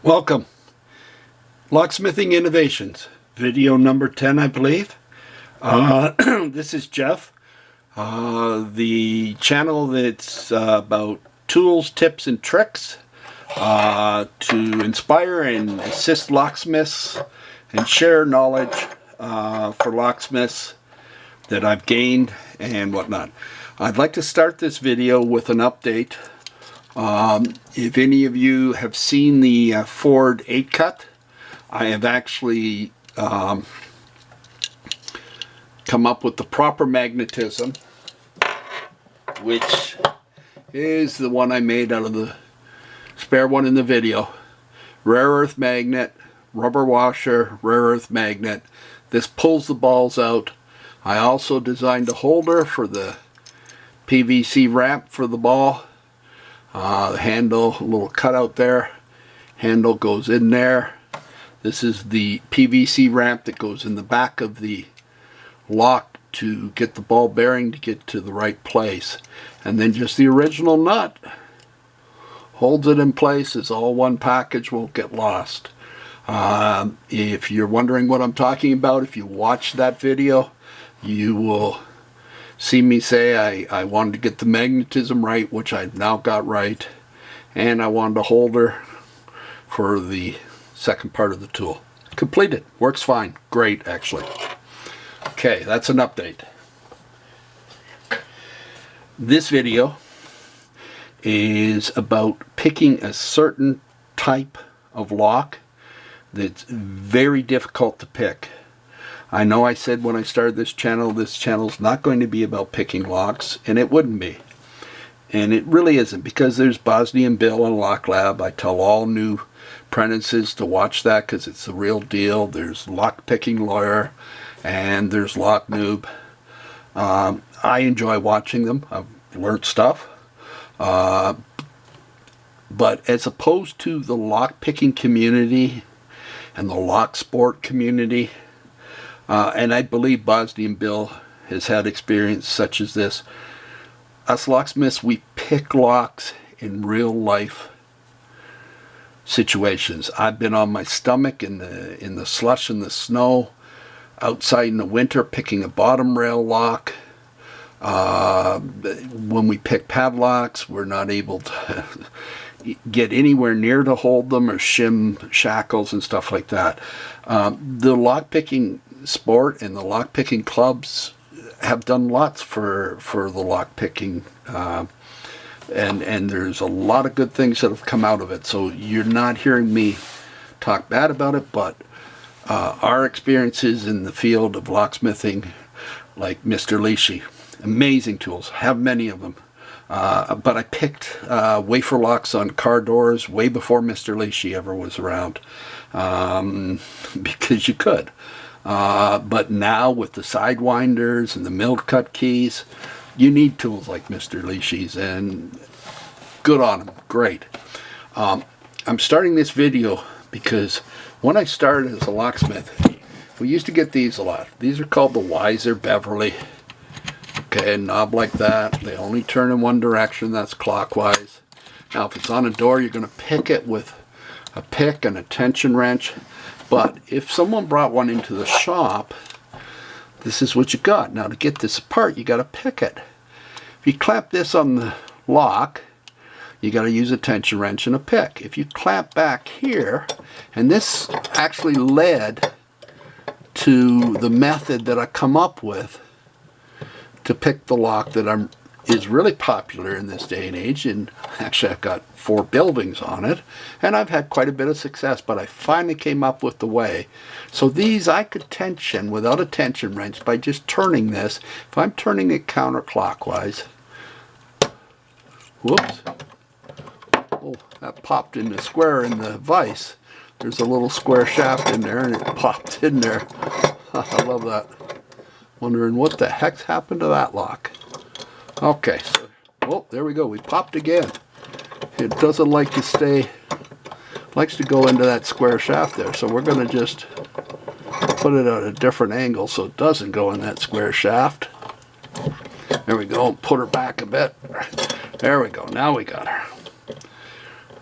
Welcome. Locksmithing Innovations, video number 10, I believe. This is Jeff. The channel that's about tools, tips, and tricks to inspire and assist locksmiths and share knowledge for locksmiths that I've gained and whatnot. I'd like to start this video with an update. If any of you have seen the Ford 8-cut, I have actually come up with the proper magnetism, which is the one I made out of the spare one in the video. Rare earth magnet, rubber washer, rare earth magnet. This pulls the balls out. I also designed a holder for the PVC ramp for the ball. The handle, a little cutout there. Handle goes in there. This is the PVC ramp that goes in the back of the lock to get the ball bearing to get to the right place. And then just the original nut holds it in place. It's all one package, won't get lost. If you're wondering what I'm talking about, if you watch that video, you will see me say I wanted to get the magnetism right, which I've now got right, and I wanted a holder for the second part of the tool. Completed. Works fine. Great, actually. Okay, that's an update. This video is about picking a certain type of lock that's very difficult to pick. I know I said when I started this channel's not going to be about picking locks, and it wouldn't be. And it really isn't, because there's Bosnian Bill and Lock Lab. I tell all new apprentices to watch that because it's the real deal. There's Lock Picking Lawyer, and there's Lock Noob. I enjoy watching them. I've learned stuff. But as opposed to the lock picking community and the lock sport community, and I believe Bosnian Bill has had experience such as this. Us locksmiths, we pick locks in real life situations. I've been on my stomach in the slush and the snow, outside in the winter picking a bottom rail lock. When we pick padlocks, we're not able to get anywhere near to hold them or shim shackles and stuff like that. The lock picking sport and the lock picking clubs have done lots for the lock picking, and there's a lot of good things that have come out of it. So you're not hearing me talk bad about it, but our experiences in the field of locksmithing, like Mr. Leachy, amazing tools, have many of them. But I picked wafer locks on car doors way before Mr. Leachy ever was around, because you could. But now with the sidewinders and the milled cut keys, you need tools like Mr. Leachy's, and good on them, great. I'm starting this video because when I started as a locksmith, we used to get these a lot. These are called the Weiser Beverly. Okay, a knob like that. They only turn in one direction, that's clockwise. Now if it's on a door, you're going to pick it with a pick and a tension wrench. But if someone brought one into the shop, this is what you got. Now to get this apart, you got to pick it. If you clamp this on the lock, you got to use a tension wrench and a pick. If you clamp back here, and this actually led to the method that I come up with to pick the lock that is really popular in this day and age, and actually I've got 4 buildings on it, and I've had quite a bit of success, but I finally came up with the way. So these I could tension without a tension wrench by just turning this. If I'm turning it counterclockwise, whoops, oh, that popped in the square in the vise. There's a little square shaft in there, and it popped in there. I love that. Wondering what the heck's happened to that lock. Okay, so, oh, there we go. We popped again. It doesn't like to stay, likes to go into that square shaft there. So we're going to just put it at a different angle so it doesn't go in that square shaft. There we go. Put her back a bit. There we go. Now we got her.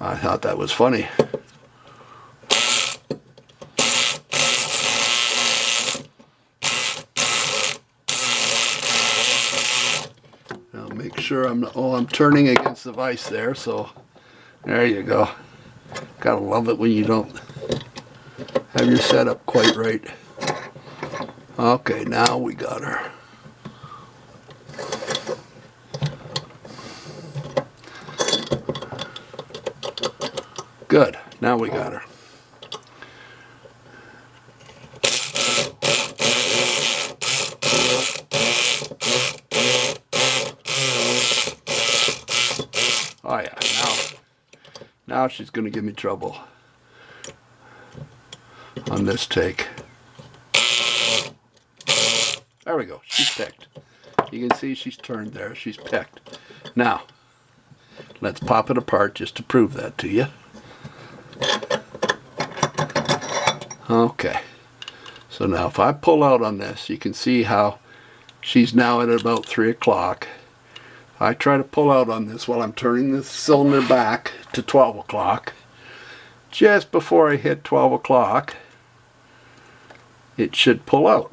I thought that was funny. sure I'm not, oh, I'm turning against the vise there, so there you go. Gotta love it when you don't have your setup quite right. Okay, now we got her. Good, now we got her. Oh yeah, now she's going to give me trouble on this take. There we go, she's picked. You can see she's turned there, she's picked. Now, let's pop it apart just to prove that to you. Okay, so now if I pull out on this, you can see how she's now at about 3 o'clock. I try to pull out on this while I'm turning the cylinder back to 12 o'clock. Just before I hit 12 o'clock, it should pull out.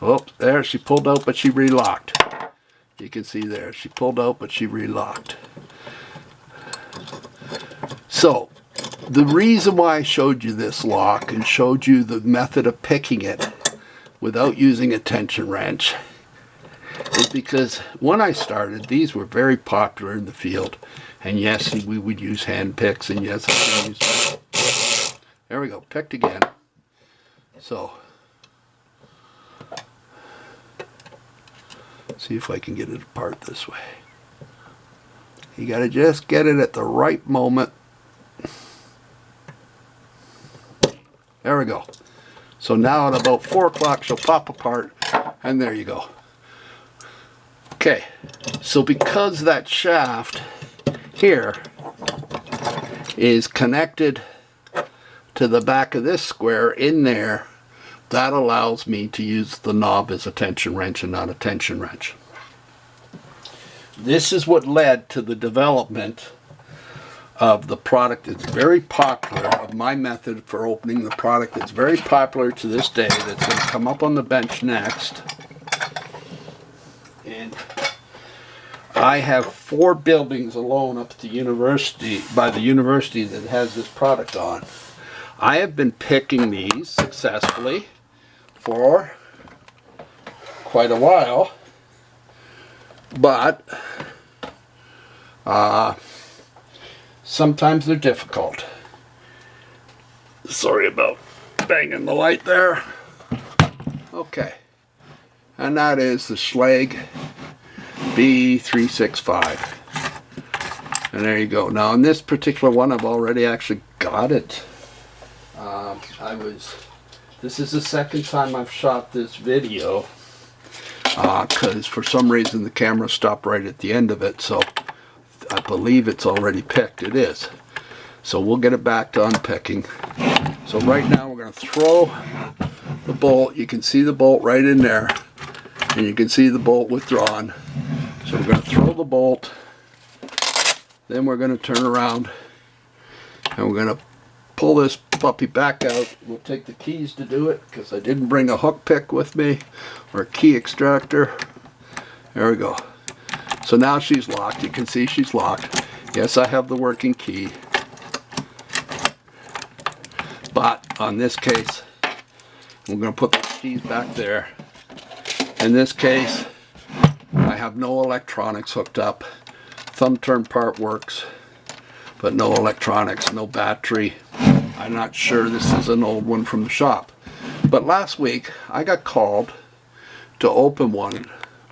Oops, there, she pulled out, but she relocked. You can see there, she pulled out, but she relocked. So, the reason why I showed you this lock and showed you the method of picking it without using a tension wrench is because when I started, these were very popular in the field. And yes, we would use hand picks, and yes, I can use... There we go, picked again. So, see if I can get it apart this way. You gotta just get it at the right moment. There we go. So now at about 4 o'clock she'll pop apart, and there you go. Okay, so because that shaft here is connected to the back of this square in there, that allows me to use the knob as a tension wrench and not a tension wrench. This is what led to the development of the product that's very popular, of my method for opening the product that's very popular to this day, that's going to come up on the bench next. And I have 4 buildings alone up at the university, by the university, that has this product on. I have been picking these successfully for quite a while, but sometimes they're difficult. Sorry about banging the light there. Okay, and that is the Schlage BE365. And there you go. Now in this particular one, I've already actually got it. This is the second time I've shot this video, because for some reason the camera stopped right at the end of it, so I believe it's already picked. It is. So we'll get it back to unpicking. So right now we're going to throw the bolt. You can see the bolt right in there, and you can see the bolt withdrawn. So we're going to throw the bolt, then we're going to turn around, and we're going to pull this puppy back out. We'll take the keys to do it, because I didn't bring a hook pick with me, or a key extractor. There we go. So now she's locked. You can see she's locked. Yes, I have the working key. But on this case, we're going to put the keys back there. In this case, I have no electronics hooked up. Thumb turn part works, but no electronics, no battery. I'm not sure, this is an old one from the shop. But last week, I got called to open one.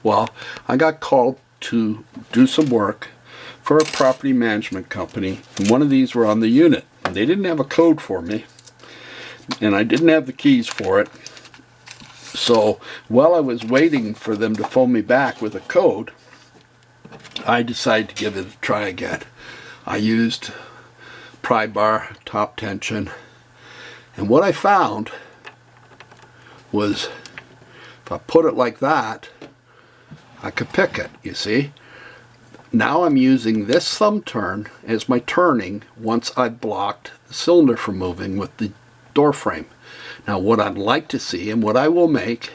Well, I got called to do some work for a property management company, and one of these were on the unit. And they didn't have a code for me, and I didn't have the keys for it. So while I was waiting for them to phone me back with a code, I decided to give it a try again. I used pry bar, top tension, and what I found was if I put it like that, I could pick it, you see. Now I'm using this thumb turn as my turning once I've blocked the cylinder from moving with the door frame. Now what I'd like to see, and what I will make,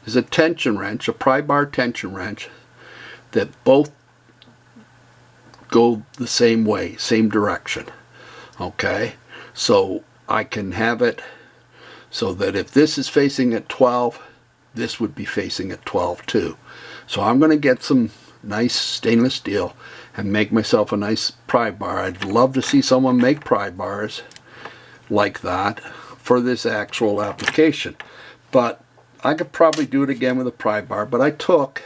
is a tension wrench, a pry bar tension wrench, that both go the same way, same direction. Okay, so I can have it so that if this is facing at 12, this would be facing at 12 too. So I'm going to get some nice stainless steel and make myself a nice pry bar. I'd love to see someone make pry bars like that for this actual application, but I could probably do it again with a pry bar. But I took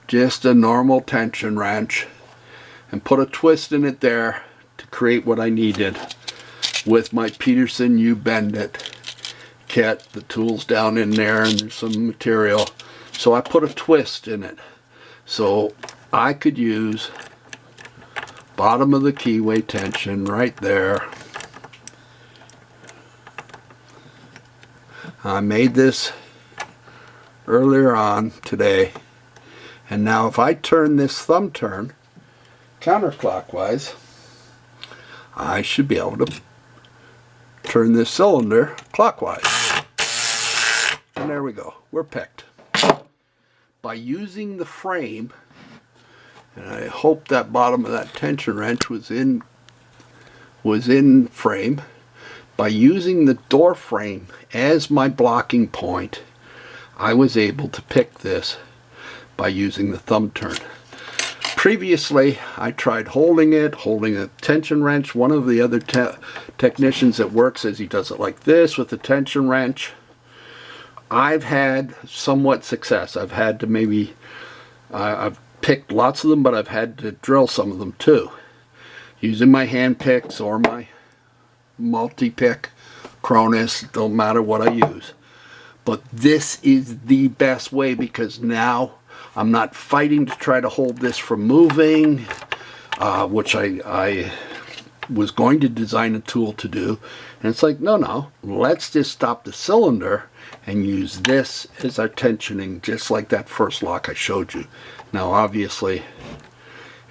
just a normal tension wrench and put a twist in it there to create what I needed with my Peterson U-Bend It kit. The tool's down in there and there's some material, so I put a twist in it so I could use bottom of the keyway tension right there. I made this earlier on today, and now if I turn this thumb turn counterclockwise, I should be able to turn this cylinder clockwise. And there we go, we're picked. By using the frame, and I hope that bottom of that tension wrench was in frame, by using the door frame as my blocking point, I was able to pick this by using the thumb turn. Previously, I tried holding a tension wrench. One of the other technicians that works says he does it like this with the tension wrench. I've had somewhat success. I've had to maybe, I've picked lots of them, but I've had to drill some of them too, using my hand picks or my multi-pick Cronus, don't matter what I use. But this is the best way, because now I'm not fighting to try to hold this from moving, which I was going to design a tool to do. And it's like, no, let's just stop the cylinder and use this as our tensioning, just like that first lock I showed you. Now obviously,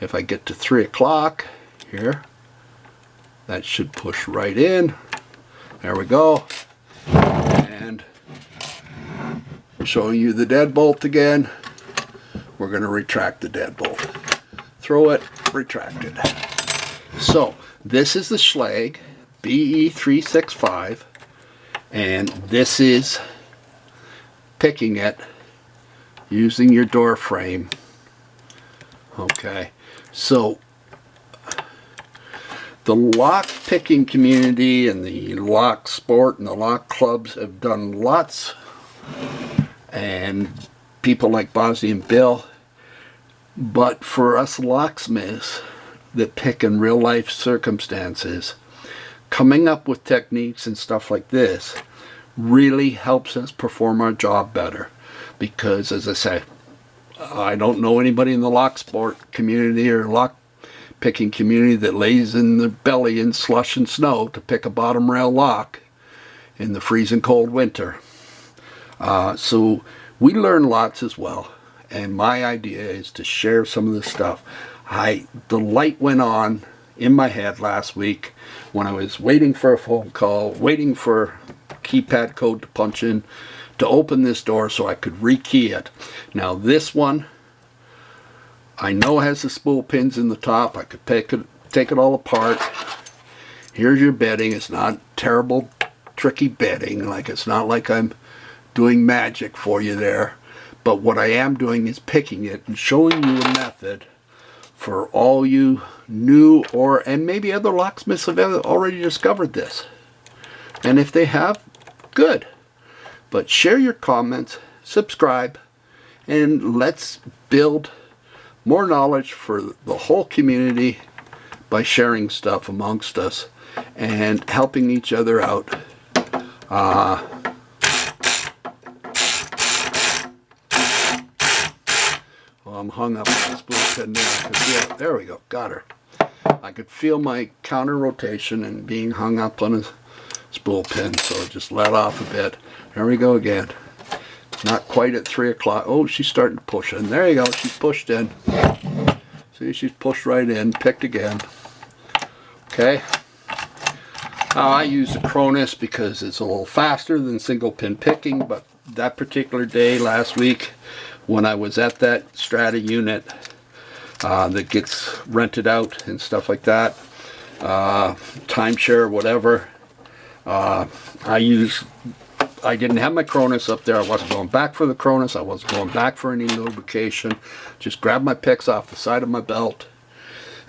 if I get to 3 o'clock here, that should push right in. There we go. And showing you the deadbolt again. We're going to retract the deadbolt. Throw it, retract it. So this is the Schlage BE365, and this is picking it using your door frame. Okay, so the lock picking community and the lock sport and the lock clubs have done lots, and people like Bozzy and Bill. But for us locksmiths that pick in real life circumstances, coming up with techniques and stuff like this really helps us perform our job better. Because as I say, I don't know anybody in the lock sport community or lock picking community that lays in the belly in slush and snow to pick a bottom rail lock in the freezing cold winter. So we learn lots as well, and my idea is to share some of this stuff. The light went on in my head last week when I was waiting for a phone call, waiting for keypad code to punch in to open this door so I could rekey it. Now this one, I know has the spool pins in the top. I could take it all apart. Here's your bedding. It's not terrible, tricky bedding. Like, it's not like I'm doing magic for you there. But what I am doing is picking it and showing you a method for all you new and maybe other locksmiths have already discovered this. And if they have, good. But share your comments, subscribe, and let's build more knowledge for the whole community by sharing stuff amongst us and helping each other out. Well, I'm hung up on the spool pin there. There we go, got her. I could feel my counter rotation and being hung up on a spool pin, so just let off a bit. There we go again. Not quite at 3 o'clock. Oh, she's starting to push in. There you go. She's pushed in. See, she's pushed right in. Picked again. Okay. Now, I use the Cronus because it's a little faster than single pin picking, but that particular day last week when I was at that strata unit that gets rented out and stuff like that, timeshare, whatever. I didn't have my Cronus up there. I wasn't going back for the Cronus. I wasn't going back for any lubrication. Just grabbed my picks off the side of my belt,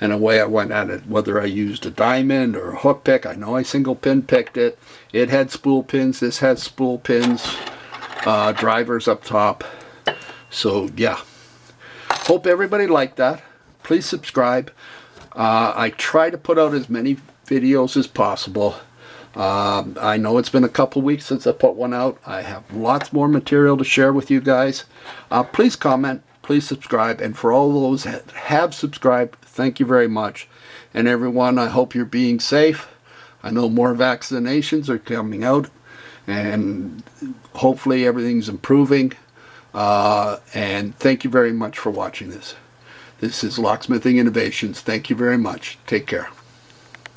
and away I went at it. Whether I used a diamond or a hook pick, I know I single pin picked it. It had spool pins. This has spool pins, drivers up top. So yeah, hope everybody liked that. Please subscribe. I try to put out as many videos as possible. I know it's been a couple weeks since I put one out. I have lots more material to share with you guys. Please comment, please subscribe, and for all those that have subscribed, thank you very much. And everyone, I hope you're being safe. I know more vaccinations are coming out, and hopefully everything's improving. And thank you very much for watching this. This is Locksmithing Innovations. Thank you very much. Take care.